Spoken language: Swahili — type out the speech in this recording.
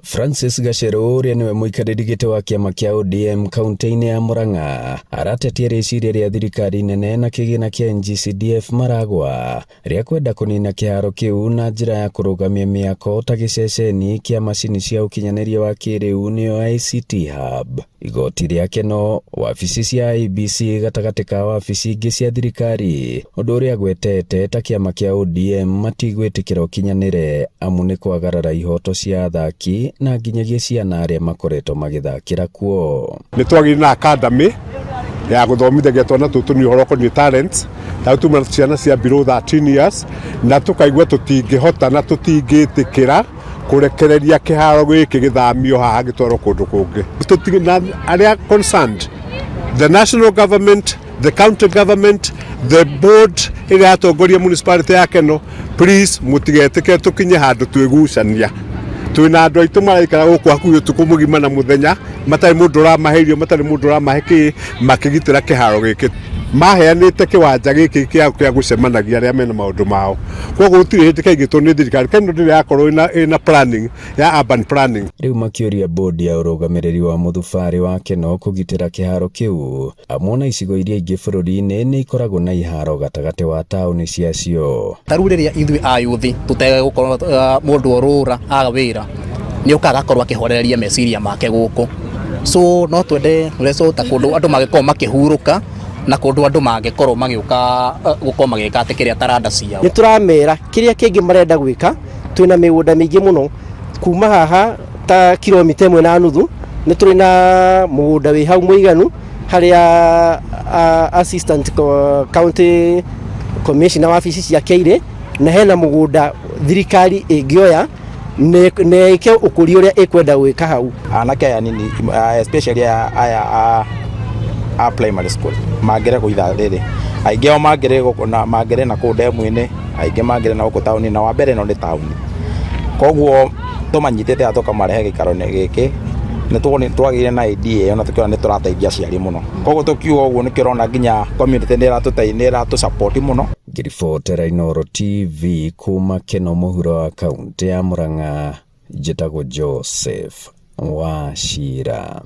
Francis Gacheru uria niwe muikariri giti wa kiama kia ODM kaunti-ini ya Murang'a aratetia riciria ria thirikari nene na kigina kia NG-CDF maragwa ria kwenda kunina kiharo kiu na njira ya kurugamia miako ta giceceni kia macini cia ukinyaniria wa kiriu nio ICT Hub. Igoti riake no wabici cia IEBC gatagati ka wabici ingi cia thirikari, undu uria gwetete ta kiama kia ODM matigwitikira ukinyanire amu ni kwagarara ihoto cia athaki na nginyagia ciana aria makoretwo magithakira kuo. Ni twagire na academy ya guthomithagia twana tutu ni uhoro koni talents ta tuma ciana cia below 13 years na tukaigua tutingihota na tutingitikira kurekereria kiharo giki githamio haha gitwaro kundu kungi. Tutigina aria concerned, the national government, the county government, the board ira atongoria municipality ya Keno, please mutigetike tukinye handu twigucania. Twina andu aitu maraikara guku hakuhi utuku mugima na muthenya matari mundu uramaherio matari mundu uramaheki makigitira kiharo giki maheanite kiwanja giki kia gucemanagia aria mena maundu mao. Koguo gutiri hindi kaigitwo ni thirikari Keno ndiri yakorwo ina planning ya urban planning. Riu makiuria board ya urugamiriri wa muthubari wa Keno kugitira kiharo kiu amona icigo iria ingi bururi-ini ni ikoragwo na iharo gatagati wa tauni ciacio. Taru riria ithui ayuthi tutege gukorwo mundu orura aga wira ni ukaga korwo akihorereria meciria make guku, so no twende resort kundu andu magikorwo makihuruka na kundu andu mangikorwo magiuka gukorwo magika atikiria taranda ciao. Ni turamera kiria kingi marenda gwika, twina migunda mingi muno kuma haha ta kilomita 1.5 ni turi na mugunda wi hau muiganu haria assistant county commissioner wa ofisi cia Keire na hena mugunda thirikari ingioya ne ike ukuri uria ikwenda gwika hau. Anake aya nini especially aya a primary school magere kuitha riri aingi o magere na ku demu-ini aingi magere na ku tauni na wa mbere no ni tauni. Koguo tumanyitete atoka marehe gikaro-ini giki ni twagire na idea ona tukiona ni turateithia ciari muno. Koguo tukiuga uguo ni kirona nginya community ni iratu support muno. Ngiribotera Inooro TV kuma Keno muhuro wa kaunti ya Murang'a, njitagwo Joseph Wachira.